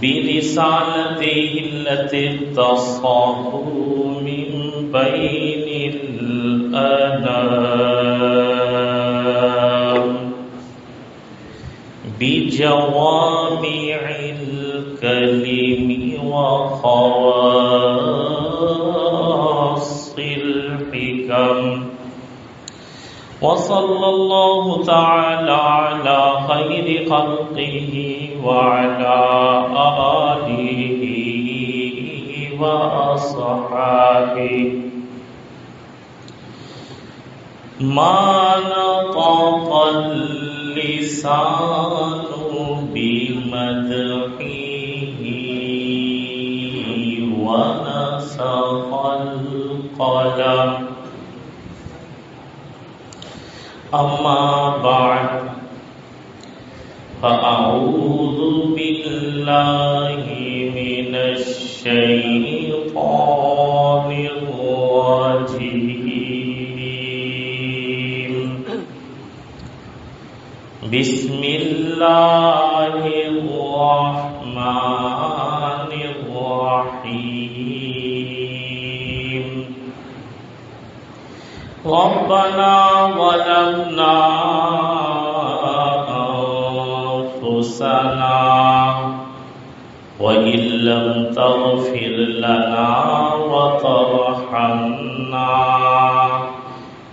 برسالته التي اختصه من بين الأنام بجوامع الكلم وخواص الحكم وصلى الله تعالى على خير خلقه وعلى آله وأصحابه ما نطق اللسان بمدحه ونسخ القلم أما بعد فأعوذ بالله من الشيطان الرجيم بسم الله الرحمن الرحيم ربنا ظلمنا أنفسنا وإن لم تغفر لنا وترحمنا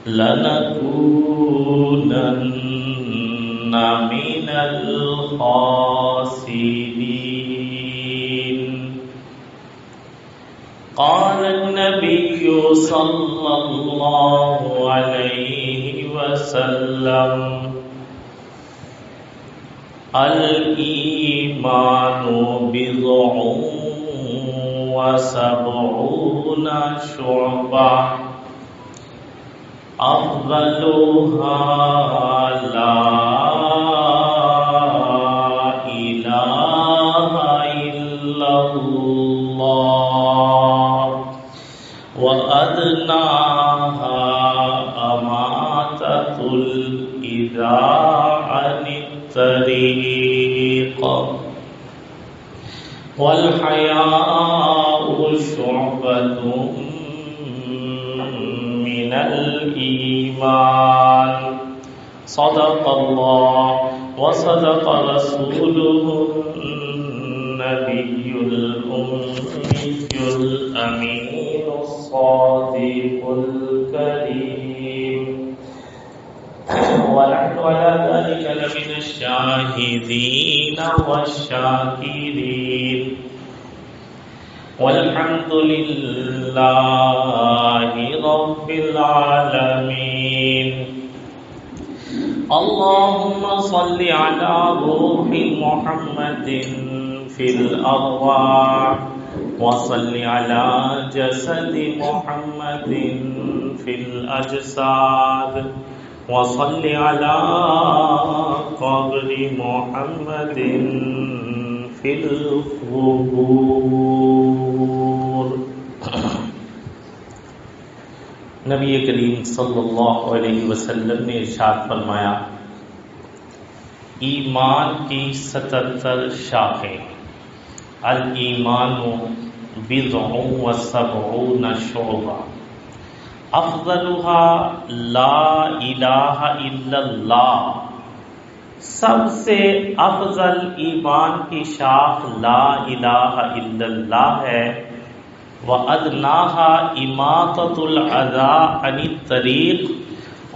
لنكونن من الخاسرين قال النبي صلى الله عليه وسلم الإيمان بضع وسبعون شعبة أفضلها لا إله إلا الله وأدناها أماتة الإذى عن الطريق والحياء شعبة من الإيمان صدق الله وصدق رسوله النبي الأمي الأمين الصادق الكريم ونحن على ذلك لمن الشاهدين والشاكرين والحمد لله رب العالمين اللهم صل على روح محمد في الأرواح وصل على جسد محمد في الأجساد وصل على قبر محمد في القبور نبی کریم صلی اللہ علیہ وسلم نے ارشاد فرمایا ایمان کی 77 شاخیں الایمان بضع و سبعون شعبہ افضلها لا الہ الا اللہ سب سے افضل ایمان کی شاخ لا الہ الا اللہ ہے وَأَدْنَاهَا إِمَاطَةُ الْأَذَىٰ عَنِ الطَّرِيقِ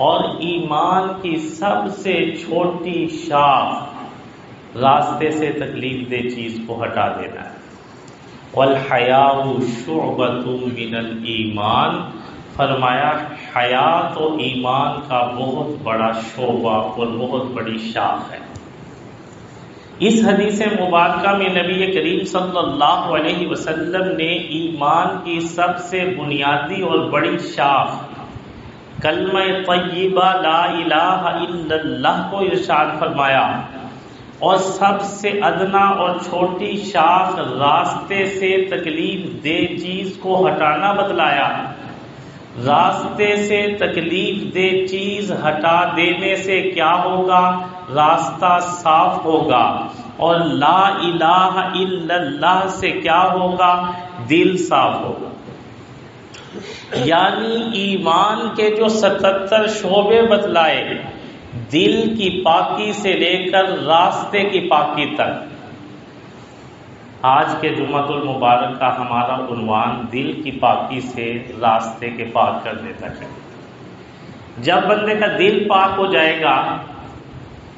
اور ایمان کی سب سے چھوٹی شاخ راستے سے تکلیف دہ چیز کو ہٹا دینا ہے وَالْحَيَاءُ شُعْبَةٌ مِّنَ الْإِيمَانِ فرمایا حیا تو ایمان کا بہت بڑا شعبہ اور بہت بڑی شاخ ہے اس حدیث مبارکہ میں نبی کریم صلی اللہ علیہ وسلم نے ایمان کی سب سے بنیادی اور بڑی شاخ کلمہ طیبہ لا الہ الا اللہ کو ارشاد فرمایا اور سب سے ادنا اور چھوٹی شاخ راستے سے تکلیف دہ چیز کو ہٹانا بتلایا راستے سے تکلیف دہ چیز ہٹا دینے سے کیا ہوگا راستہ صاف ہوگا اور لا الہ الا اللہ سے کیا ہوگا؟ دل صاف ہوگا۔ یعنی ایمان کے جو 77 شعبے بتلائے، دل کی پاکی سے لے کر راستے کی پاکی تک، آج کے جمعۃ المبارک کا ہمارا عنوان دل کی پاکی سے راستے کے پاک کرنے تک ہے۔ جب بندے کا دل پاک ہو جائے گا،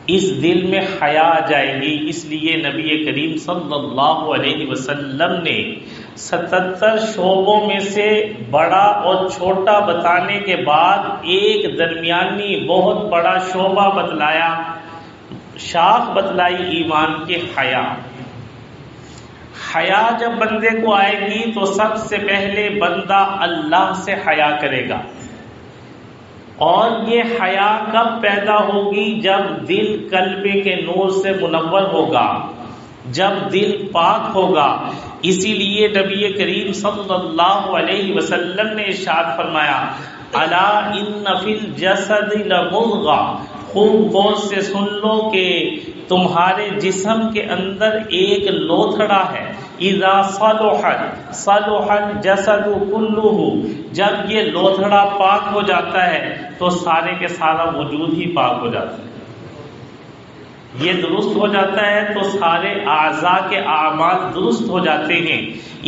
اس دل میں حیا آ جائے گی۔ اس لیے نبی کریم صلی اللہ علیہ وسلم نے 77 شعبوں میں سے بڑا اور چھوٹا بتانے کے بعد ایک درمیانی بہت بڑا شعبہ بتلایا، شاخ بتلائی ایمان کے حیا۔ حیا جب بندے کو آئے گی تو سب سے پہلے بندہ اللہ سے حیا کرے گا، اور یہ حیا کب پیدا ہوگی؟ جب دل قلب کے نور سے منور ہوگا، جب دل پاک ہوگا۔ اسی لیے نبی کریم صلی اللہ علیہ وسلم نے ارشاد فرمایا، الا ان فی الجسد لمضغہ، خوب غور سے سن لو کہ تمہارے جسم کے اندر ایک لوتھڑا ہے، اذا صلحت صلح الجسد کلہ، جب یہ لوتھڑا پاک ہو جاتا ہے تو سارے کے سارا وجود ہی پاک ہو جاتا ہے۔ یہ درست ہو جاتا ہے تو سارے اعضاء کے اعمال درست ہو جاتے ہیں۔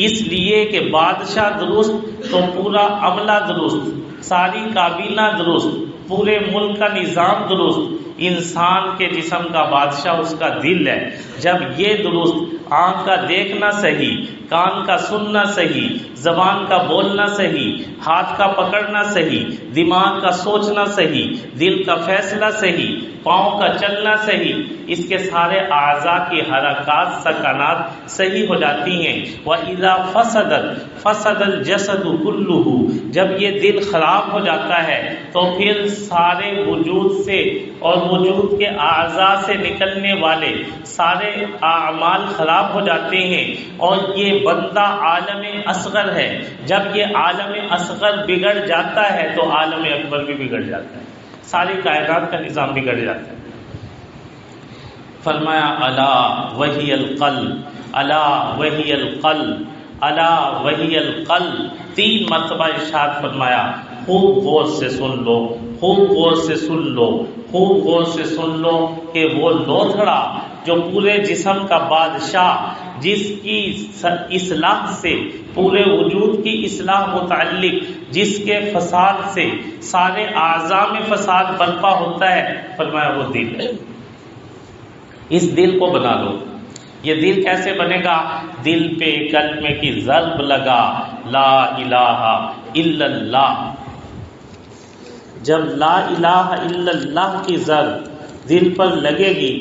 اس لیے کہ بادشاہ درست تو پورا عملہ درست، ساری کابینہ درست، پورے ملک کا نظام درست۔ انسان کے جسم کا بادشاہ اس کا دل ہے۔ جب یہ درست، آنکھ کا دیکھنا صحیح، کان کا سننا صحیح، زبان کا بولنا صحیح، ہاتھ کا پکڑنا صحیح، دماغ کا سوچنا صحیح، دل کا فیصلہ صحیح، پاؤں کا چلنا صحیح، اس کے سارے اعضاء کی حرکات سکنات صحیح ہو جاتی ہیں۔ وَإِذَا فَسَدَتْ فَسَدَ الْجَسَدُ كُلُّهُ، جب یہ دل خراب ہو جاتا ہے تو پھر سارے وجود سے اور وجود کے اعضاء سے نکلنے والے سارے اعمال خراب ہو جاتے ہیں، اور یہ بندہ عالم اصغر ہے۔ جب یہ عالم اصغر بگڑ جاتا ہے تو عالم اکبر بھی بگڑ جاتا ہے، ساری کائنات کا نظام بگڑ جاتا ہے۔ فرمایا الا وہی القلب، الا وہی القلب، الا وہی القلب، 3 مرتبہ ارشاد فرمایا، خوب غور سے سن لو، خوب غور سے سن لو، خوب غور سے سن لو کہ وہ لوتھڑا جو پورے جسم کا بادشاہ، جس کی اصلاح سے پورے وجود کی اصلاح متعلق، جس کے فساد سے سارے اعضاء میں فساد برپا ہوتا ہے، فرمایا وہ دل ہے۔ اس دل کو بنا لو۔ یہ دل کیسے بنے گا؟ دل پہ کلمے کی ضرب لگا، لا الہ الا اللہ۔ جب لا الہ الا اللہ کی ضرب دل پر لگے گی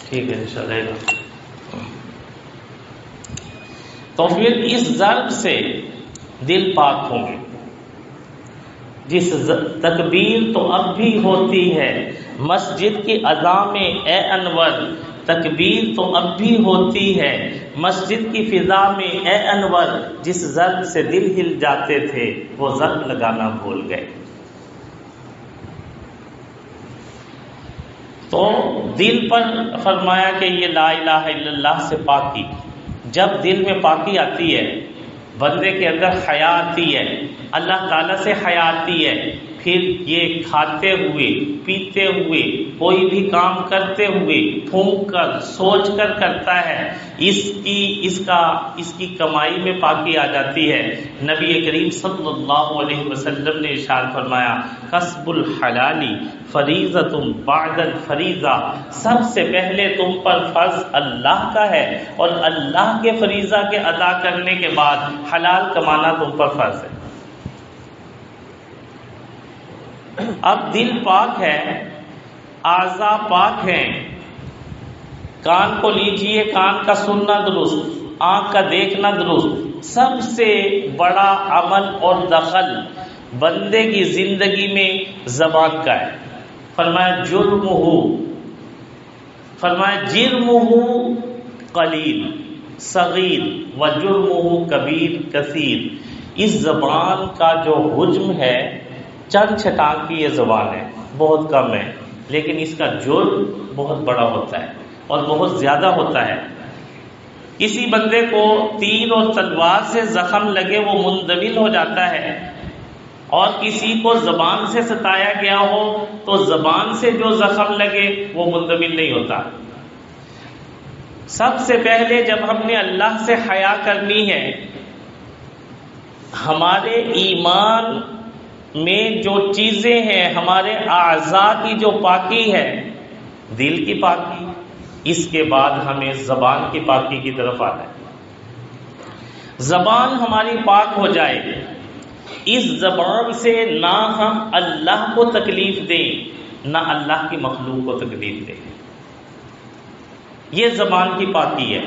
ٹھیک ہے انشاءاللہ، تو پھر اس ضرب سے دل پاک ہوں گے۔ جس تکبیر تو اب بھی ہوتی ہے مسجد کی اذاں میں، اے انور تکبیر تو اب بھی ہوتی ہے مسجد کی فضا میں، اے انور جس ضرب سے دل ہل جاتے تھے وہ ضرب لگانا بھول گئے۔ تو دل پر فرمایا کہ یہ لا الہ الا اللہ سے پاکی، جب دل میں پاکی آتی ہے، بندے کے اندر حیا آتی ہے، اللہ تعالیٰ سے حیا آتی ہے، پھر یہ کھاتے ہوئے پیتے ہوئے کوئی بھی کام کرتے ہوئے پھونک کر سوچ کر کرتا ہے، اس کی کمائی میں پاکی آ جاتی ہے۔ نبی کریم صلی اللہ علیہ وسلم نے ارشاد فرمایا، کسب الحلال فریضۃ بعد الفریضہ، سب سے پہلے تم پر فرض اللہ کا ہے، اور اللہ کے فریضہ کے ادا کرنے کے بعد حلال کمانا تم پر فرض ہے۔ اب دل پاک ہے، اعضاء پاک ہیں، کان کو لیجئے، کان کا سننا درست، آنکھ کا دیکھنا درست، سب سے بڑا عمل اور دخل بندے کی زندگی میں زبان کا ہے۔ فرمایا جرمہ قلیل، صغیر وجرمہ کبیر کثیر، اس زبان کا جو حجم ہے چند چھٹان کی یہ زبان ہے، بہت کم ہے، لیکن اس کا جرم بہت بڑا ہوتا ہے اور بہت زیادہ ہوتا ہے۔ کسی بندے کو تیر اور تلوار سے زخم لگے وہ مندمل ہو جاتا ہے، اور کسی کو زبان سے ستایا گیا ہو تو زبان سے جو زخم لگے وہ مندمل نہیں ہوتا۔ سب سے پہلے جب ہم نے اللہ سے حیا کرنی ہے، ہمارے ایمان میں جو چیزیں ہیں، ہمارے اعضاء کی جو پاکی ہے، دل کی پاکی، اس کے بعد ہمیں زبان کی پاکی کی طرف آنا ہے۔ زبان ہماری پاک ہو جائے، اس زبان سے نہ ہم اللہ کو تکلیف دیں نہ اللہ کی مخلوق کو تکلیف دیں، یہ زبان کی پاکی ہے۔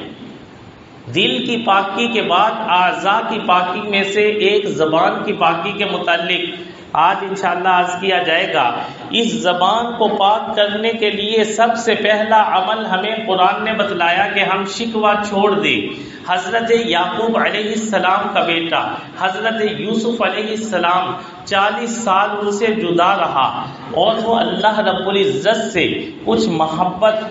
دل کی پاکی کے بعد اعضاء کی پاکی میں سے ایک زبان کی پاکی کے متعلق آج انشاءاللہ عرض کیا جائے گا۔ اس زبان کو پاک کرنے کے لیے سب سے پہلا عمل ہمیں قرآن نے بتلایا کہ ہم شکوہ چھوڑ دیں۔ حضرت یعقوب علیہ السلام کا بیٹا حضرت یوسف علیہ السلام 40 سال ان سے جدا رہا، اور وہ اللہ رب العزت سے کچھ محبت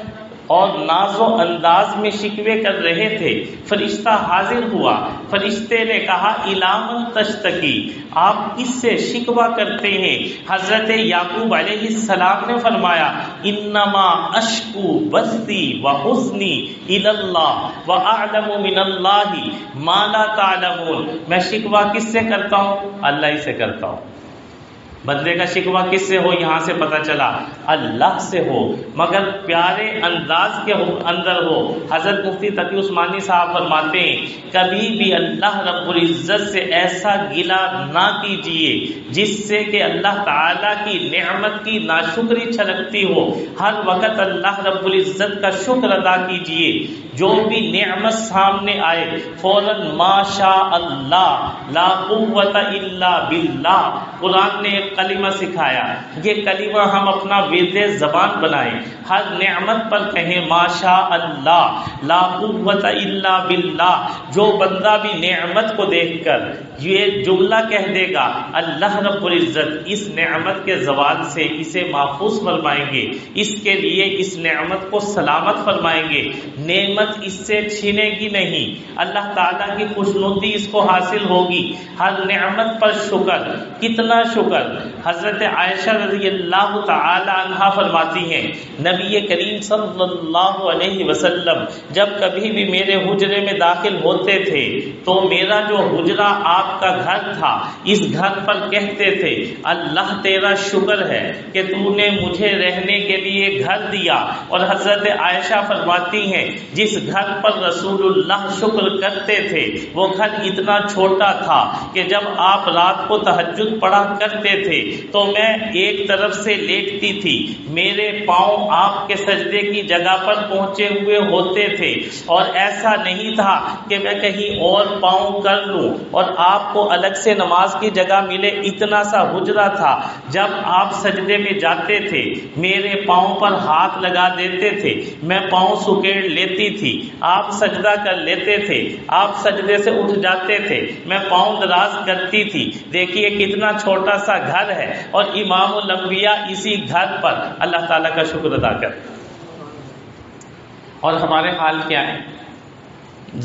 اور ناز و انداز میں شکوے کر رہے تھے۔ فرشتہ حاضر ہوا، فرشتے نے کہا الامن تشتکی، آپ کس سے شکوہ کرتے ہیں؟ حضرت یعقوب علیہ السلام نے فرمایا انما اشکو بثی وحزنی الی اللہ واعلم من اللہ ما لا تعلمون، میں شکوہ کس سے کرتا ہوں؟ اللہ ہی سے کرتا ہوں۔ بندے کا شکوہ کس سے ہو؟ یہاں سے پتہ چلا اللہ سے ہو، مگر پیارے انداز کے اندر ہو۔ حضرت مفتی تقی عثمانی صاحب فرماتے ہیں کبھی بھی اللہ رب العزت سے ایسا گلہ نہ کیجیے جس سے کہ اللہ تعالیٰ کی نعمت کی ناشکری چھلکتی ہو۔ ہر وقت اللہ رب العزت کا شکر ادا کیجیے۔ جو بھی نعمت سامنے آئے فوراً ما شاء اللہ لا قوت الا باللہ، قرآن نے ایک کلمہ سکھایا، یہ کلمہ ہم اپنا ورد زبان بنائیں، ہر نعمت پر کہیں ما شاء اللہ لا قوت الا باللہ۔ جو بندہ بھی نعمت کو دیکھ کر یہ جملہ کہہ دے گا اللہ رب العزت اس نعمت کے زوال سے اسے محفوظ فرمائیں گے، اس کے لیے اس نعمت کو سلامت فرمائیں گے، نعمت اس سے چھینے گی نہیں، اللہ تعالیٰ کی خوشنودی اس کو حاصل ہوگی۔ ہر نعمت پر شکر، کتنا شکر۔ حضرت عائشہ رضی اللہ تعالی عنہا فرماتی ہیں نبی کریم صلی اللہ علیہ وسلم جب کبھی بھی میرے حجرے میں داخل ہوتے تھے تو میرا جو حجرہ آپ کا گھر تھا اس گھر پر کہتے تھے اللہ تیرا شکر ہے کہ تو نے مجھے رہنے کے لیے گھر دیا۔ اور حضرت عائشہ فرماتی ہیں جس گھر پر رسول اللہ شکر کرتے تھے وہ گھر اتنا چھوٹا تھا کہ جب آپ رات کو تہجد پڑھا کرتے تھے تو میں ایک طرف سے لیٹتی تھی، میرے پاؤں آپ کے سجدے کی جگہ پر پہنچے ہوئے ہوتے تھے، اور ایسا نہیں تھا کہ میں کہیں اور پاؤں کر لوں اور آپ کو الگ سے نماز کی جگہ ملے، اتنا سا حجرہ تھا۔ جب آپ سجدے میں جاتے تھے میرے پاؤں پر ہاتھ لگا دیتے تھے، میں پاؤں سکیڑ لیتی تھی، آپ سجدہ کر لیتے تھے، آپ سجدے سے اٹھ جاتے تھے، میں پاؤں دراز کرتی تھی۔ دیکھیے کتنا چھوٹا سا گھر ہے اور امام الانبیاء اسی گھر پر اللہ تعالیٰ کا شکر ادا کر۔ اور ہمارے حال کیا ہے؟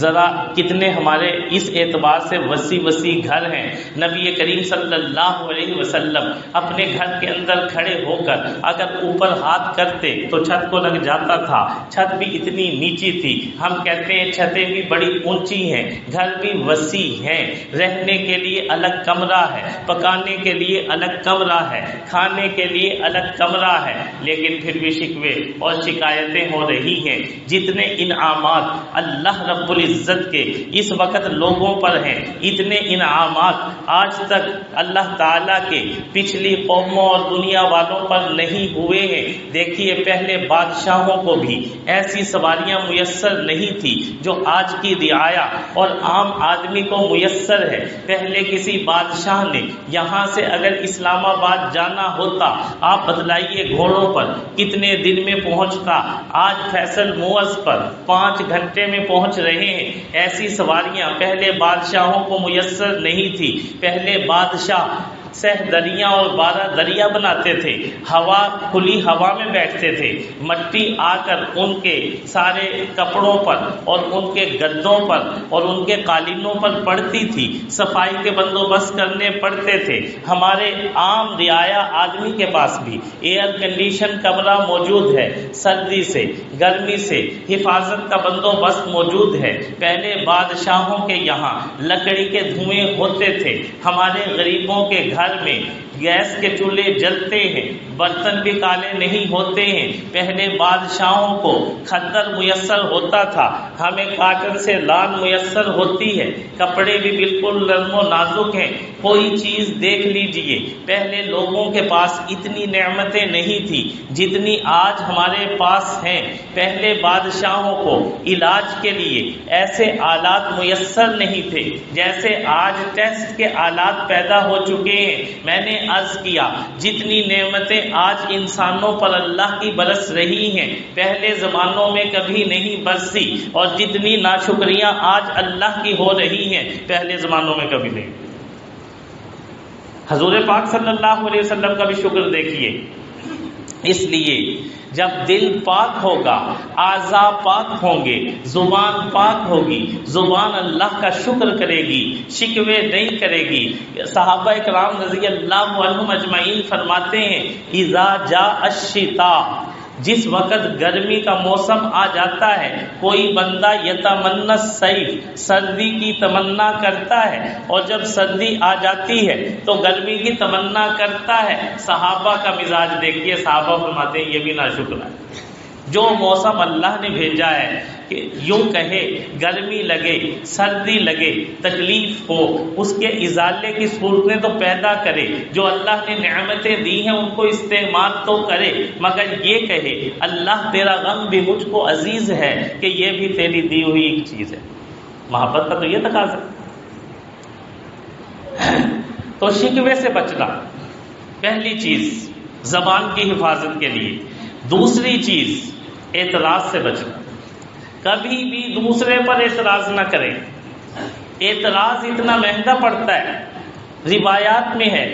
ذرا کتنے ہمارے اس اعتبار سے وسیع گھر ہیں۔ نبی کریم صلی اللہ علیہ وسلم اپنے گھر کے اندر کھڑے ہو کر اگر اوپر ہاتھ کرتے تو چھت کو لگ جاتا تھا، چھت بھی اتنی نیچی تھی، ہم کہتے ہیں چھتیں بھی بڑی اونچی ہیں، گھر بھی وسیع ہیں، رہنے کے لیے الگ کمرہ ہے، پکانے کے لیے الگ کمرہ ہے، کھانے کے لیے الگ کمرہ ہے، لیکن پھر بھی شکوے اور شکایتیں ہو رہی ہیں۔ جتنے انعامات اللہ رب العزت کے اس وقت لوگوں پر ہیں، اتنے انعامات آج تک اللہ تعالیٰ کے پچھلی قوموں اور دنیا والوں پر نہیں ہوئے ہیں۔ دیکھیے پہلے بادشاہوں کو بھی ایسی سواریاں میسر نہیں تھی جو آج کی رعایا اور عام آدمی کو میسر ہے۔ پہلے کسی بادشاہ نے یہاں سے اگر اسلام آباد جانا ہوتا، آپ بتلائیے گھوڑوں پر کتنے دن میں پہنچتا؟ آج فیصل موعظ پر 5 گھنٹے میں پہنچ رہے رہے ہیں۔ ایسی سواریاں پہلے بادشاہوں کو میسر نہیں تھی۔ پہلے بادشاہ سہ دریا اور 12 دریا بناتے تھے، ہوا کھلی ہوا میں بیٹھتے تھے، مٹی آ کر ان کے سارے کپڑوں پر اور ان کے گدوں پر اور ان کے قالینوں پر پڑتی تھی، صفائی کے بندوبست کرنے پڑتے تھے۔ ہمارے عام رعایا آدمی کے پاس بھی ایئر کنڈیشن کمرہ موجود ہے، سردی سے گرمی سے حفاظت کا بندوبست موجود ہے۔ پہلے بادشاہوں کے یہاں لکڑی کے دھوئیں ہوتے تھے، ہمارے غریبوں کے گھر میں گیس کے چولہے جلتے ہیں، برتن بھی کالے نہیں ہوتے ہیں۔ پہلے بادشاہوں کو کھدر میسر ہوتا تھا، ہمیں کاٹن سے لان میسر ہوتی ہے، کپڑے بھی بالکل نرم و نازک ہیں۔ کوئی چیز دیکھ لیجئے، پہلے لوگوں کے پاس اتنی نعمتیں نہیں تھی جتنی آج ہمارے پاس ہیں۔ پہلے بادشاہوں کو علاج کے لیے ایسے آلات میسر نہیں تھے جیسے آج ٹیسٹ کے آلات پیدا ہو چکے ہیں۔ میں نے عرض کیا جتنی نعمتیں آج انسانوں پر اللہ کی برس رہی ہیں پہلے زمانوں میں کبھی نہیں برسی، اور جتنی ناشکریاں آج اللہ کی ہو رہی ہیں پہلے زمانوں میں کبھی نہیں۔ حضور پاک صلی اللہ علیہ وسلم کا بھی شکر دیکھیے۔ اس لیے جب دل پاک ہوگا، اعضاء پاک ہوں گے، زبان پاک ہوگی، زبان اللہ کا شکر کرے گی، شکوے نہیں کرے گی۔ صحابہ اکرام رضی اللہ عنہم اجمعین فرماتے ہیں اذا جاء الشتاء، جس وقت گرمی کا موسم آ جاتا ہے، کوئی بندہ یتمنى الصیف، سردی کی تمنا کرتا ہے، اور جب سردی آ جاتی ہے تو گرمی کی تمنا کرتا ہے۔ صحابہ کا مزاج دیکھیے، صحابہ فرماتے ہیں یہ بھی ناشکر ہے۔ جو موسم اللہ نے بھیجا ہے کہ یوں کہے گرمی لگے، سردی لگے، تکلیف ہو، اس کے ازالے کی صورتیں تو پیدا کرے۔ جو اللہ نے نعمتیں دی ہیں ان کو استعمال تو کرے، مگر یہ کہے اللہ تیرا غم بھی مجھ کو عزیز ہے کہ یہ بھی تیری دی ہوئی ایک چیز ہے۔ محبت کا تو یہ تقاضا ہے۔ تو شکوے سے بچنا پہلی چیز زبان کی حفاظت کے لیے۔ دوسری چیز اعتراض سے بچنا، کبھی بھی دوسرے پر اعتراض نہ کریں۔ اعتراض اتنا مہنگا پڑتا ہے۔ روایات میں ہے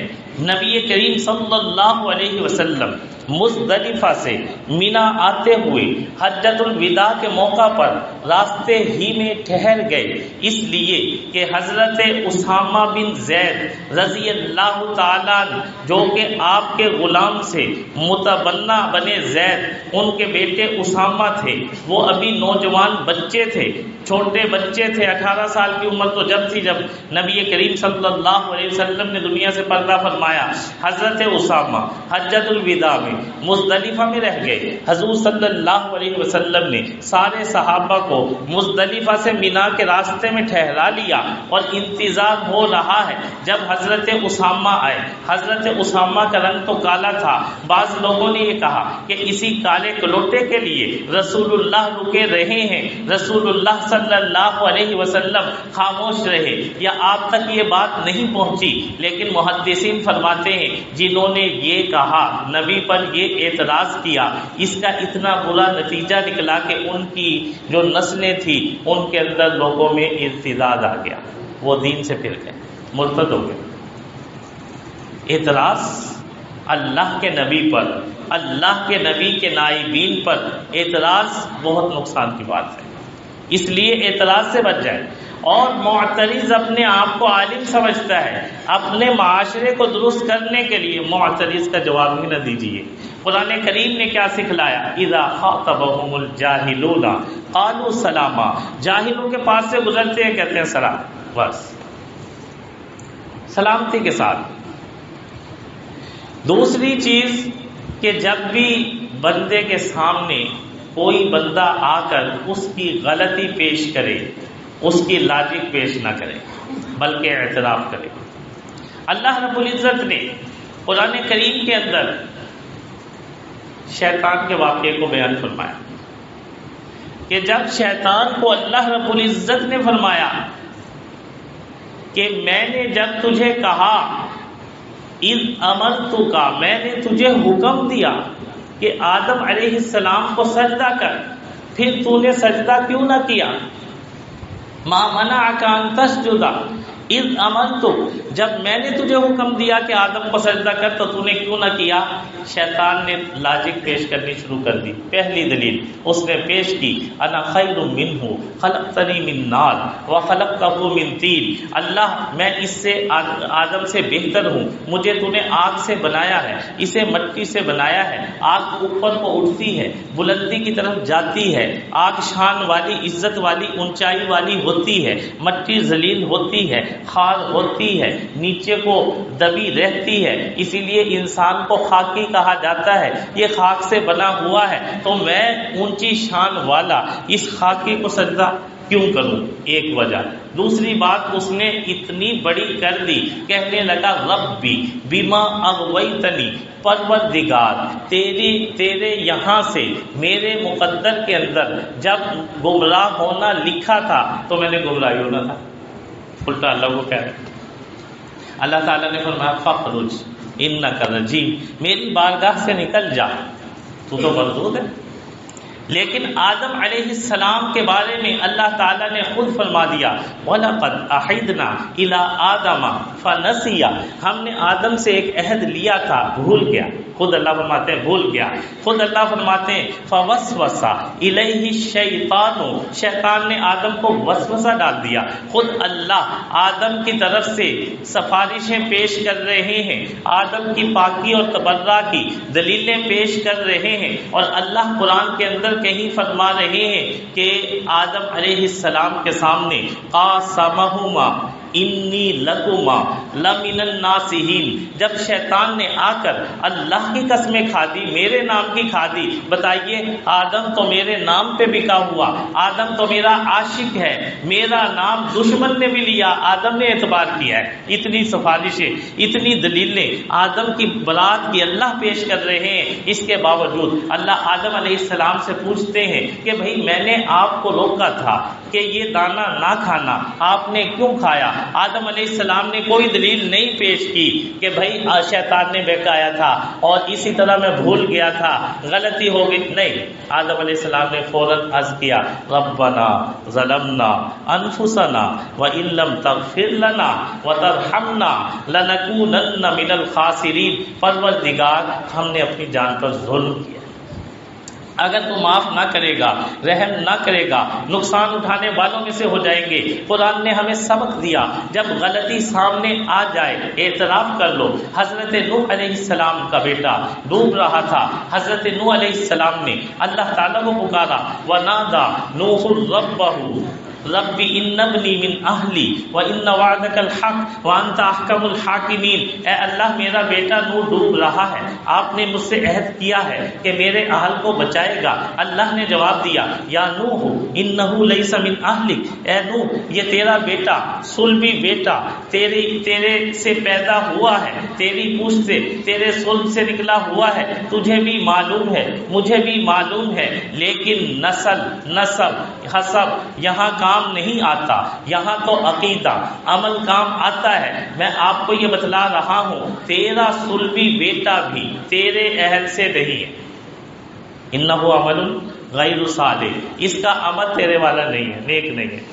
نبی کریم صلی اللہ علیہ وسلم مزدلفہ سے مینا آتے ہوئے حجۃ الوداع کے موقع پر راستے ہی میں ٹھہر گئے، اس لیے کہ حضرت اسامہ بن زید رضی اللہ تعالیٰ جو کہ آپ کے غلام سے متبنہ بنے زید، ان کے بیٹے اسامہ تھے، وہ ابھی نوجوان بچے تھے، چھوٹے بچے تھے۔ 18 سال کی عمر تو جب تھی جب نبی کریم صلی اللہ علیہ وسلم نے دنیا سے پردہ فرمایا۔ حضرت اسامہ حجۃ الوداع میں مزدلفہ میں رہ گئے۔ حضور صلی اللہ علیہ وسلم نے سارے صحابہ کو مزدلفہ سے مینا کے راستے میں ٹھہرا لیا اور انتظار ہو رہا ہے جب حضرت اسامہ آئے۔ حضرت اسامہ کا رنگ تو کالا تھا، بعض لوگوں نے یہ کہا کہ اسی کالے کلوٹے کے لیے رسول اللہ رکے رہے ہیں، رسول اللہ صلی اللہ علیہ وسلم خاموش رہے یا آپ تک یہ بات نہیں پہنچی۔ لیکن محدثین فرماتے ہیں جنہوں نے یہ کہا، نبی پر یہ اعتراض کیا، اس کا اتنا برا نتیجہ نکلا کہ ان کی جو نسلیں تھیں ان کے اندر لوگوں میں ارتداد آ گیا، وہ دین سے پھر گئے، مرتد ہو گئے۔ اعتراض اللہ کے نبی پر، اللہ کے نبی کے نائبین پر اعتراض بہت نقصان کی بات ہے، اس لیے اعتراض سے بچ جائے۔ اور معترض اپنے آپ کو عالم سمجھتا ہے، اپنے معاشرے کو درست کرنے کے لیے معترض کا جواب ہی نہ دیجیے۔ قرآن کریم نے کیا سکھلایا؟ اذا خاطبهم الجاہلون قالوا سلاما، جاہلوں کے پاس سے گزرتے ہیں کہتے ہیں سلام، بس سلامتی کے ساتھ۔ دوسری چیز کہ جب بھی بندے کے سامنے کوئی بندہ آ کر اس کی غلطی پیش کرے، اس کی لاجک پیش نہ کرے بلکہ اعتراف کرے۔ اللہ رب العزت نے قرآن کریم کے اندر شیطان کے واقعے کو بیان فرمایا کہ جب شیطان کو اللہ رب العزت نے فرمایا کہ میں نے جب تجھے کہا اذ امرتک، میں نے تجھے حکم دیا کہ آدم علیہ السلام کو سجدہ کر، پھر تو نے سجدہ کیوں نہ کیا؟ ما منعک ان تسجد اذ امرتک، جب میں نے تجھے حکم دیا کہ آدم کو سجدہ کر تو تو نے کیوں نہ کیا؟ شیطان نے لاجک پیش کرنی شروع کر دی. پہلی دلیل اس نے پیش کی، انا خیر منہ خلقتنی من نار وخلقتہ من طین، اللہ میں اس سے آدم سے بہتر ہوں، مجھے تو نے آگ سے بنایا ہے، اسے مٹی سے بنایا ہے. آگ اوپر کو اٹھتی ہے، بلندی کی طرف جاتی ہے، آگ شان والی، عزت والی، اونچائی والی ہوتی ہے، مٹی ذلیل ہوتی ہے، خار ہوتی ہے، نیچے کو دبی رہتی ہے، اسی لیے انسان کو خاکی کہا جاتا ہے. یہ خاک سے بنا ہوا ہے، تو میں اونچی شان والا اس خاکی کو سجدہ کیوں کروں؟ ایک وجہ. دوسری بات اس نے اتنی بڑی کر دی، کہنے لگا ربی بما اغویتنی، پروردگار تیرے یہاں سے میرے مقدر کے اندر جب گمراہ ہونا لکھا تھا تو میں نے گمراہی ہونا تھا. الٹا اللہ کو کہہ رہے. اللہ تعالیٰ نے فرمایا فخرج انک رجیم، میری بارگاہ سے نکل جا، تو مردود ہے. لیکن آدم علیہ السلام کے بارے میں اللہ تعالیٰ نے خود فرما دیا وَلَقَدْ أَحِدْنَا إِلَىٰ آدَمَ فَنَسِيَ، ہم نے آدم سے ایک عہد لیا تھا، بھول گیا. خود اللہ فرماتے ہیں بھول گیا. خود اللہ فرماتے ہیں فَوَسْوَسَ إِلَيْهِ الشَّيْطَانُ، شیطان نے آدم کو وسوسہ ڈال دیا. خود اللہ آدم کی طرف سے سفارشیں پیش کر رہے ہیں، آدم کی پاکی اور تبرہ کی دلیلیں پیش کر رہے ہیں، اور اللہ قرآن کے اندر کہیں فرما رہے ہیں کہ آدم علیہ السلام کے سامنے قاسمہما انی لکما لمن الناصحین، جب شیطان نے آ کر اللہ کی قسمیں کھا دی، میرے نام کی کھا دی. بتائیے آدم تو میرے نام پہ بکا ہوا، آدم تو میرا عاشق ہے، میرا نام دشمن نے بھی لیا، آدم نے اعتبار کیا ہے. اتنی سفارشیں، اتنی دلیلیں آدم کی برات کی اللہ پیش کر رہے ہیں. اس کے باوجود اللہ آدم علیہ السلام سے پوچھتے ہیں کہ بھائی میں نے آپ کو روکا تھا کہ یہ دانہ نہ کھانا، آپ نے کیوں کھایا؟ آدم علیہ السلام نے کوئی دلیل نہیں پیش کی کہ بھائی شیطان نے بہکایا تھا اور اسی طرح میں بھول گیا تھا، غلطی ہو گئی. نہیں، آدم علیہ السلام نے فوراً عرض کیا ربنا ظلمنا انفسنا وان لم تغفر لنا وترحمنا لنکونن من الخاسرین، پروردگار ہم نے اپنی جان پر ظلم کیا، اگر تو معاف نہ کرے گا، رحم نہ کرے گا، نقصان اٹھانے والوں میں سے ہو جائیں گے. قرآن نے ہمیں سبق دیا، جب غلطی سامنے آ جائے اعتراف کر لو. حضرت نوح علیہ السلام کا بیٹا ڈوب رہا تھا، حضرت نوح علیہ السلام نے اللہ تعالیٰ کو پکارا ونادى نوح ربہ رب ان ابنی من اہلی وان وعدک الحق وانت احکم الحاکمین، اے اللہ میرا بیٹا نوح ڈوب رہا ہے، آپ نے مجھ سے عہد کیا ہے کہ میرے اہل کو بچائے گا. اللہ نے جواب دیا یا نوح انہ لیس من اہلک، اے نوح یہ تیرا بیٹا صلبی بیٹا تیرے سے پیدا ہوا ہے، تیری پوچھ سے تیرے صلب سے نکلا ہوا ہے، تجھے بھی معلوم ہے مجھے بھی معلوم ہے، لیکن نسب حسب یہاں کام نہیں آتا، یہاں تو عقیدہ عمل کام آتا ہے. میں آپ کو یہ بتلا رہا ہوں تیرا صلبی بیٹا بھی تیرے اہل سے نہیں ہے. انہ عمل غیر صالح، اس کا عمل تیرے والا نہیں ہے، نیک نہیں ہے.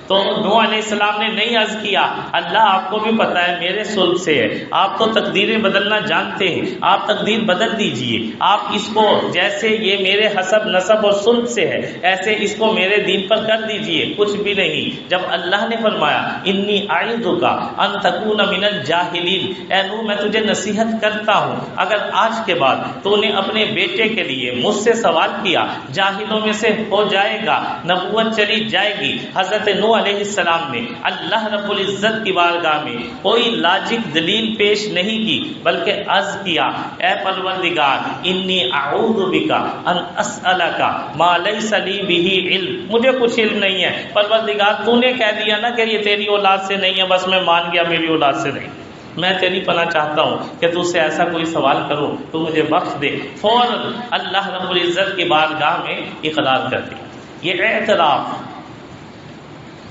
تو نوح علیہ السلام نے نہیں عرض کیا اللہ آپ کو بھی پتہ ہے میرے صلب سے ہے، آپ تو تقدیریں بدلنا جانتے ہیں، آپ تقدیر بدل دیجئے، آپ اس کو جیسے یہ میرے حسب نسب اور صلب سے ہے ایسے اس کو میرے دین پر کر دیجئے. کچھ بھی نہیں. جب اللہ نے فرمایا انی اعیذک ان تکون من الجاہلین، اے نوح میں تجھے نصیحت کرتا ہوں اگر آج کے بعد تو نے اپنے بیٹے کے لیے مجھ سے سوال کیا جاہلوں میں سے ہو جائے گا، نبوت چلی جائے گی. حضرت نوح علیہ السلام نے اللہ رب العزت کی بارگاہ میں کوئی لاجک دلیل پیش نہیں کی بلکہ عرض کیا اے پروردگار انی اعوذ بک ان اسألک ما لیس لی بہ علم، مجھے کچھ علم نہیں ہے پروردگار، تو نے کہہ دیا نا کہ یہ تیری اولاد سے نہیں ہے، بس میں مان گیا میری اولاد سے نہیں، میں تیری پناہ چاہتا ہوں کہ تجھ سے ایسا کوئی سوال کروں تو مجھے بخش دے. فوراً اللہ رب العزت کی بارگاہ میں اقرار کر دیا. یہ اعتراف،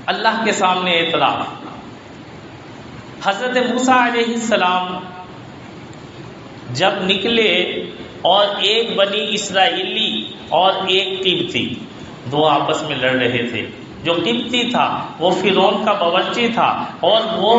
اللہ کے سامنے اعتراف. حضرت موسیٰ علیہ السلام جب نکلے اور ایک بنی اسرائیلی اور ایک قبطی دو آپس میں لڑ رہے تھے، جو قبطی تھا وہ فرعون کا باورچی تھا اور وہ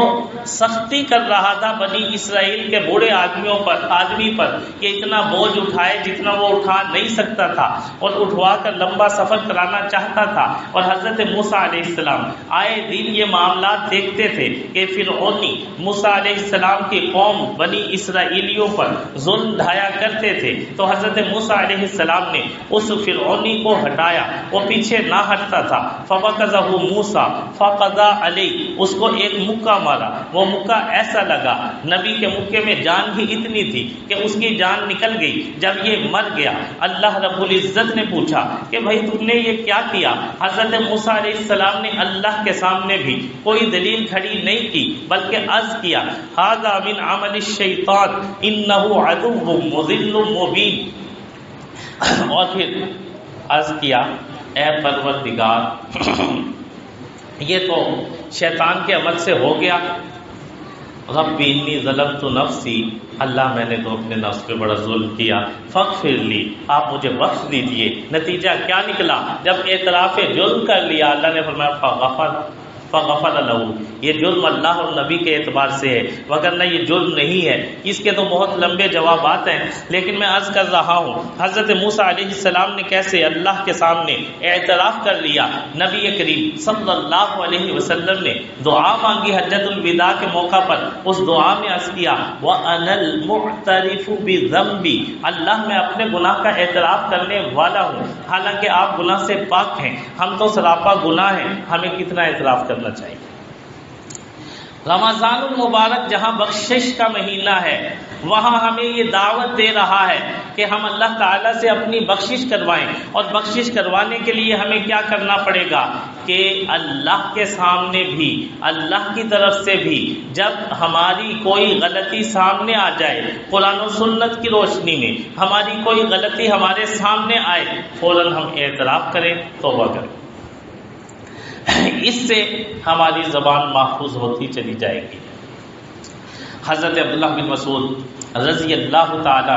سختی کر رہا تھا بنی اسرائیل کے بوڑھے آدمی پر کہ اتنا بوجھ اٹھائے جتنا وہ اٹھا نہیں سکتا تھا اور اٹھوا کر لمبا سفر کرانا چاہتا تھا. اور حضرت موسیٰ علیہ السلام آئے دن یہ معاملات دیکھتے تھے کہ فرعونی موسیٰ علیہ السلام کی قوم بنی اسرائیلیوں پر ظلم ڈھایا کرتے تھے. تو حضرت موسیٰ علیہ السلام نے اس فرعونی کو ہٹایا، وہ پیچھے نہ ہٹتا تھا. فَوَقَذَهُ مُوسَىٰ فَقَضَىٰ عَلَيْهِ، اس کو ایک مکہ مارا. وہ مکہ ایسا لگا، نبی کے مکے میں جان ہی اتنی تھی کہ اس کی جان نکل گئی. جب یہ مر گیا اللہ رب العزت نے پوچھا کہ بھائی تم نے یہ کیا کیا؟ حضرت موسیٰ علیہ السلام نے اللہ کے سامنے بھی کوئی دلیل کھڑی نہیں کی بلکہ عرض کیا ھذا من عمل الشیطان انہ عدو مضل مبین. اور پھر عرض کیا اے پروردگار یہ تو شیطان کے عمل سے ہو گیا. رب انی ظلمت نفسی، اللہ میں نے تو اپنے نفس پہ بڑا ظلم کیا. فاغفر لی، آپ مجھے بخش دیجئے. نتیجہ کیا نکلا؟ جب اعتراف جرم کر لیا اللہ نے فرمایا فغفر لہو. یہ جرم اللہ اور نبی کے اعتبار سے ہے، وگرنہ یہ جرم نہیں ہے. اس کے تو بہت لمبے جوابات ہیں، لیکن میں عرض کر رہا ہوں حضرت موسیٰ علیہ السلام نے کیسے اللہ کے سامنے اعتراف کر لیا. نبی کریم صلی اللہ علیہ وسلم نے دعا مانگی حجۃ الوداع کے موقع پر. اس دعا میں عرض کیا وَأَنَا الْمُعْتَرِفُ بِذَنْبِي، اللہ میں اپنے گناہ کا اعتراف کرنے والا ہوں. حالانکہ آپ گناہ سے پاک ہیں، ہم تو سراپا گناہ ہیں. ہمیں کتنا اعتراف کرنا چاہیے. رمضان المبارک جہاں بخشش کا مہینہ ہے وہاں ہمیں یہ دعوت دے رہا ہے کہ ہم اللہ تعالیٰ سے اپنی بخشش کروائیں. اور بخشش کروانے کے لیے ہمیں کیا کرنا پڑے گا کہ اللہ کے سامنے بھی، اللہ کی طرف سے بھی جب ہماری کوئی غلطی سامنے آ جائے، قرآن و سنت کی روشنی میں ہماری کوئی غلطی ہمارے سامنے آئے، فوراً ہم اعتراف کریں، توبہ کریں. اس سے ہماری زبان محفوظ ہوتی چلی جائے گی. حضرت عبداللہ بن مسعود رضی اللہ تعالی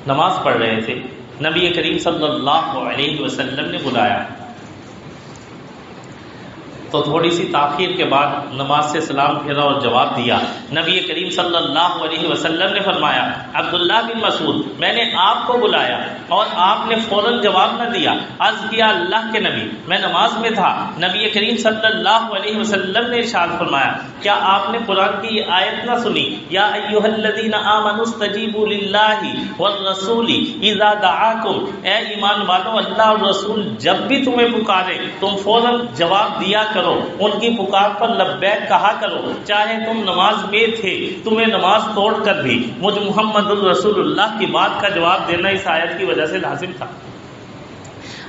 نماز پڑھ رہے تھے. نبی کریم صلی اللہ علیہ وسلم نے بلایا تو تھوڑی سی تاخیر کے بعد نماز سے سلام پھیرا اور جواب دیا. نبی کریم صلی اللہ علیہ وسلم نے فرمایا عبداللہ بن مسعود میں نے آپ کو بلایا اور آپ نے فوراً جواب نہ دیا. عرض کیا اللہ کے نبی میں نماز میں تھا. نبی کریم صلی اللہ علیہ وسلم نے ارشاد فرمایا کیا آپ نے قرآن کی یہ آیت نہ سنی یا ایھا الذین آمنوا استجیبوا للہ والرسول اذا دعاکم، اے ایمان والو اللہ اور رسول جب بھی تمہیں پکارے تم فوراً جواب دیا کرو، ان کی پکار پر لبیک کہا کرو، چاہے تم نماز میں تھے. تمہیں نماز توڑ کر بھی مجھ محمد الرسول اللہ کی بات کا جواب دینا اس آیت کی وجہ سے لازم تھا.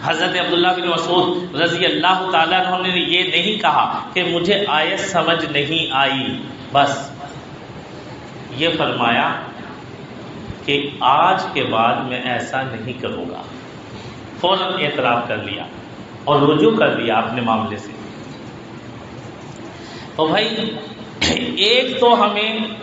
حضرت عبداللہ بن مسعود رضی اللہ تعالیٰ عنہ نے یہ نہیں کہا کہ مجھے آیت سمجھ نہیں آئی، بس یہ فرمایا کہ آج کے بعد میں ایسا نہیں کروں گا. فوراً اعتراف کر لیا اور رجوع کر لیا اپنے معاملے سے. تو بھائی ایک تو ہمیں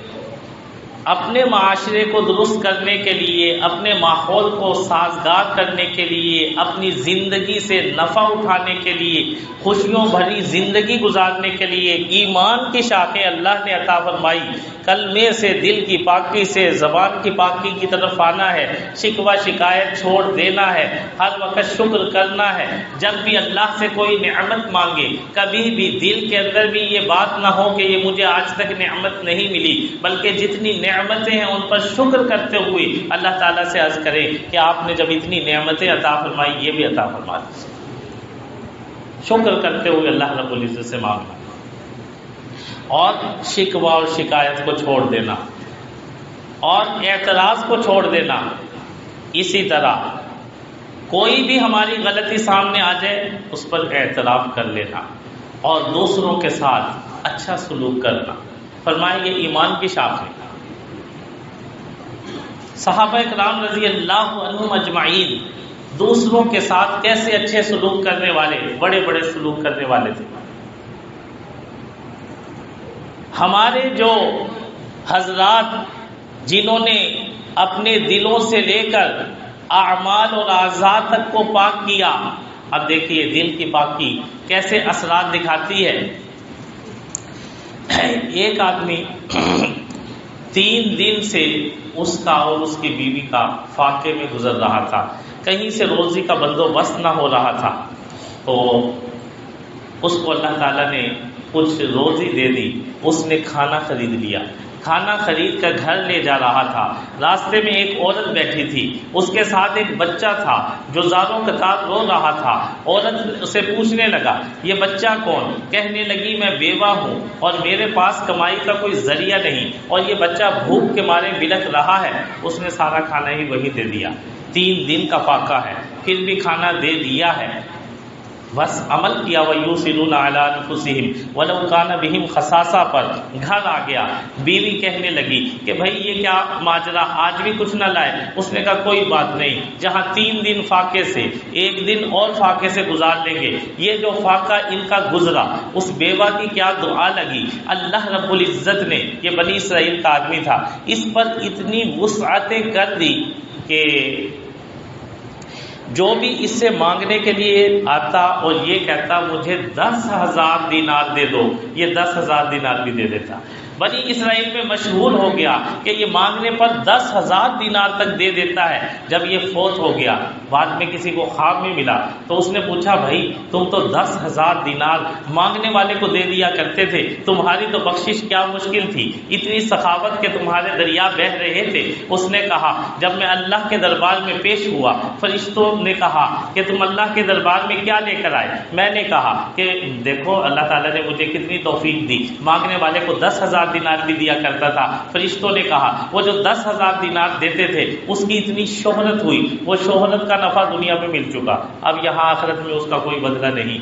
اپنے معاشرے کو درست کرنے کے لیے، اپنے ماحول کو سازگار کرنے کے لیے، اپنی زندگی سے نفع اٹھانے کے لیے، خوشیوں بھری زندگی گزارنے کے لیے ایمان کی شاخیں اللہ نے عطا فرمائی. کلمے سے، دل کی پاکی سے، زبان کی پاکی کی طرف آنا ہے، شکوہ شکایت چھوڑ دینا ہے، ہر وقت شکر کرنا ہے. جب بھی اللہ سے کوئی نعمت مانگے کبھی بھی دل کے اندر بھی یہ بات نہ ہو کہ یہ مجھے آج تک نعمت نہیں ملی، بلکہ جتنی نعمتیں ہیں ان پر شکر کرتے ہوئے اللہ تعالیٰ سے عرض کرے کہ آپ نے جب اتنی نعمتیں عطا فرمائی یہ بھی عطا فرما دیں. شکر کرتے ہوئے اللہ رب العزت سے مانگنا اور شکوہ اور شکایت کو چھوڑ دینا اور اعتراض کو چھوڑ دینا. اسی طرح کوئی بھی ہماری غلطی سامنے آ جائے اس پر اعتراف کر لینا اور دوسروں کے ساتھ اچھا سلوک کرنا. فرمائے یہ ایمان کی شاخ ہے. صحابہ کرام رضی اللہ عنہم اجمعین دوسروں کے ساتھ کیسے اچھے سلوک کرنے والے، بڑے بڑے سلوک کرنے والے تھے. ہمارے جو حضرات جنہوں نے اپنے دلوں سے لے کر اعمال اور اعضاء تک کو پاک کیا، اب دیکھیے دل کی پاکی کیسے اثرات دکھاتی ہے۔ ایک آدمی 3 دن سے اس کا اور اس کی بیوی کا فاقے میں گزر رہا تھا، کہیں سے روزی کا بندوبست نہ ہو رہا تھا، تو اس کو اللہ تعالیٰ نے کچھ روزی دے دی، اس نے کھانا خرید لیا، کھانا خرید کر گھر لے جا رہا تھا، راستے میں ایک عورت بیٹھی تھی، اس کے ساتھ ایک بچہ تھا جو زاروں قطار رو رہا تھا۔ عورت اسے پوچھنے لگا یہ بچہ کون؟ کہنے لگی میں بیوہ ہوں اور میرے پاس کمائی کا کوئی ذریعہ نہیں اور یہ بچہ بھوک کے مارے بلک رہا ہے۔ اس نے سارا کھانا ہی وہی دے دیا، 3 دن کا فاقہ ہے پھر بھی کھانا دے دیا ہے، بس عمل کیا۔ وَيُوسِرُونَ عَلَىٰ أَنفُسِهِمْ وَلَوْ كَانَ بِهِمْ خَصَاصَہ پر گھر آ گیا، بیوی کہنے لگی کہ بھائی یہ کیا ماجرا، آج بھی کچھ نہ لائے؟ اس نے کہا کوئی بات نہیں، جہاں 3 دن فاقے سے 1 دن اور فاقے سے گزار لیں گے، یہ جو فاقہ ان کا گزرا اس بیوہ کی کیا دعا لگی، اللہ رب العزت نے، یہ بنی اسرائیل کا آدمی تھا، اس پر اتنی وسعتیں کر دی کہ جو بھی اس سے مانگنے کے لیے آتا اور یہ کہتا مجھے 10,000 دینار دے دو، یہ 10,000 دینار بھی دے دیتا۔ بنی اسرائیل میں مشہور ہو گیا کہ یہ مانگنے پر 10,000 دینار تک دے دیتا ہے۔ جب یہ فوت ہو گیا، بعد میں کسی کو خواب میں ملا تو اس نے پوچھا بھائی تم تو 10,000 دینار مانگنے والے کو دے دیا کرتے تھے، تمہاری تو بخشش کیا مشکل تھی، اتنی سخاوت کے تمہارے دریا بہہ رہے تھے۔ اس نے کہا جب میں اللہ کے دربار میں پیش ہوا، فرشتوں نے کہا کہ تم اللہ کے دربار میں کیا لے کر آئے؟ میں نے کہا کہ دیکھو اللہ تعالیٰ نے مجھے کتنی توفیق دی، مانگنے والے کو 10,000 دینار بھی دیا کرتا تھا۔ فرشتوں نے کہا وہ جو 10,000 دینار دیتے تھے اس کی اتنی شہرت ہوئی، وہ شہرت کا نفع دنیا میں مل چکا، اب یہاں آخرت میں اس کا کوئی بدلہ نہیں۔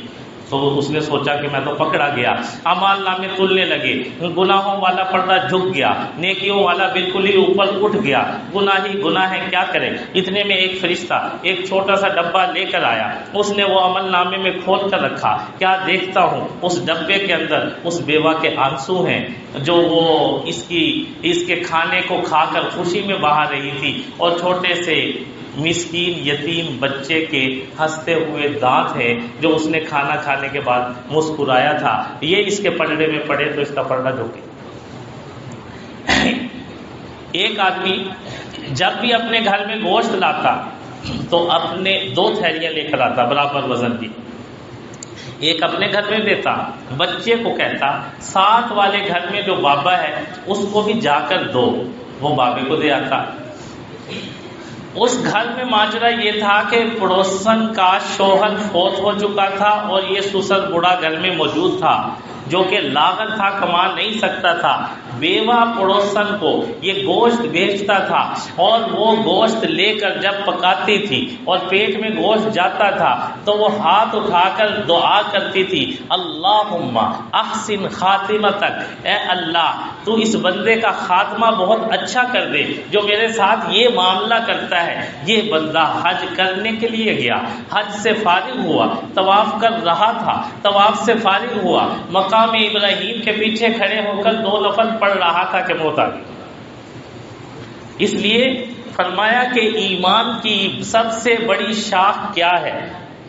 تو اس نے سوچا کہ میں تو پکڑا گیا، اعمال نامے تلنے لگے، گناہوں والا پردہ جھک گیا، نیکیوں والا بالکل ہی اوپر اٹھ گیا، گناہ ہی گناہ ہے، کیا کرے؟ اتنے میں ایک فرشتہ ایک چھوٹا سا ڈبہ لے کر آیا، اس نے وہ عمل نامے میں کھول کر رکھا، کیا دیکھتا ہوں اس ڈبے کے اندر اس بیوہ کے آنسو ہیں جو وہ اس کے کھانے کو کھا کر خوشی میں بہا رہی تھی، اور چھوٹے سے مسکین یتیم بچے کے ہنستے ہوئے دانت ہیں جو اس نے کھانا کھانے کے بعد مسکرایا تھا، یہ اس کے پلڑے میں پڑے تو اس کا پلڑا جھکے۔ ایک آدمی جب بھی اپنے گھر میں گوشت لاتا تو اپنے 2 تھیلیاں لے کر آتا برابر وزن کی، ایک اپنے گھر میں دیتا، بچے کو کہتا ساتھ والے گھر میں جو بابا ہے اس کو بھی جا کر دو، وہ بابے کو دے آتا۔ اس گھر میں ماجرا یہ تھا کہ پڑوسن کا شوہر فوت ہو چکا تھا اور یہ سسر بوڑھا گھر میں موجود تھا جو کہ لاغر تھا، کما نہیں سکتا تھا۔ بیوہ پڑوسن کو یہ گوشت بیچتا تھا اور وہ گوشت لے کر جب پکاتی تھی اور پیٹ میں گوشت جاتا تھا تو وہ ہاتھ اٹھا کر دعا کرتی تھی اللہم احسن خاتمتک، اے اللہ تو اس بندے کا خاتمہ بہت اچھا کر دے جو میرے ساتھ یہ معاملہ کرتا ہے۔ یہ بندہ حج کرنے کے لیے گیا، حج سے فارغ ہوا، طواف کر رہا تھا، طواف سے فارغ ہوا، مقام ابراہیم کے پیچھے کھڑے ہو کر 2 نفل پڑھ رہا تھا کہ موت آ گئی۔ اس لیے فرمایا کہ ایمان کی سب سے بڑی شاخ کیا ہے؟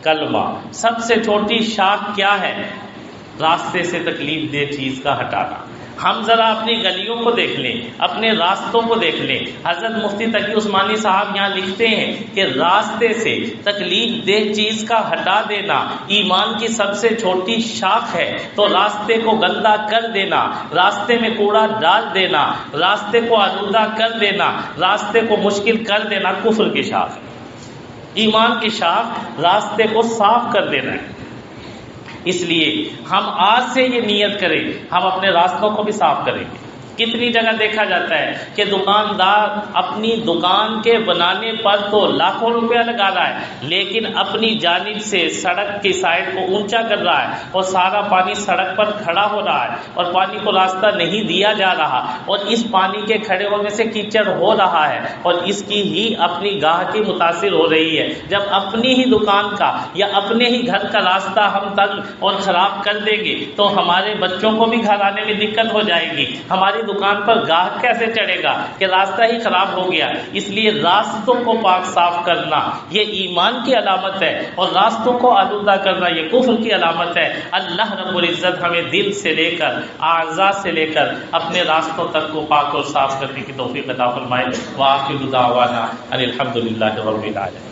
کلمہ۔ سب سے چھوٹی شاخ کیا ہے؟ راستے سے تکلیف دہ چیز کا ہٹانا۔ ہم ذرا اپنی گلیوں کو دیکھ لیں، اپنے راستوں کو دیکھ لیں۔ حضرت مفتی تقی عثمانی صاحب یہاں لکھتے ہیں کہ راستے سے تکلیف دہ چیز کا ہٹا دینا ایمان کی سب سے چھوٹی شاخ ہے۔ تو راستے کو گندا کر دینا، راستے میں کوڑا ڈال دینا، راستے کو آلودہ کر دینا، راستے کو مشکل کر دینا کفر کی شاخ ہے۔ ایمان کی شاخ راستے کو صاف کر دینا ہے۔ اس لیے ہم آج سے یہ نیت کریں ہم اپنے راستوں کو بھی صاف کریں گے۔ کتنی جگہ دیکھا جاتا ہے کہ دکاندار اپنی دکان کے بنانے پر تو لاکھوں روپیہ لگا رہا ہے لیکن اپنی جانب سے سڑک کی سائڈ کو اونچا کر رہا ہے اور سارا پانی سڑک پر کھڑا ہو رہا ہے اور پانی کو راستہ نہیں دیا جا رہا اور اس پانی کے کھڑے ہونے سے کیچڑ ہو رہا ہے اور اس کی ہی اپنی گاہکی متاثر ہو رہی ہے۔ جب اپنی ہی دکان کا یا اپنے ہی گھر کا راستہ ہم تنگ اور خراب کر دیں گے تو ہمارے بچوں کو بھی گھر آنے میں دقت ہو جائے گی، ہماری دکان پر گاہک کیسے چڑھے گا کہ راستہ ہی خراب ہو گیا. اس لیے راستوں کو پاک صاف کرنا یہ ایمان کی علامت ہے، اور راستوں کو آلودہ کرنا یہ کفر کی علامت ہے. اللہ رب العزت ہمیں دل سے لے کر اعضاء سے لے کر اپنے راستوں تک کو پاک اور صاف کرنے کی توفیق عطا فرمائے. وآخر دعوانا ان الحمد للہ رب العالمین.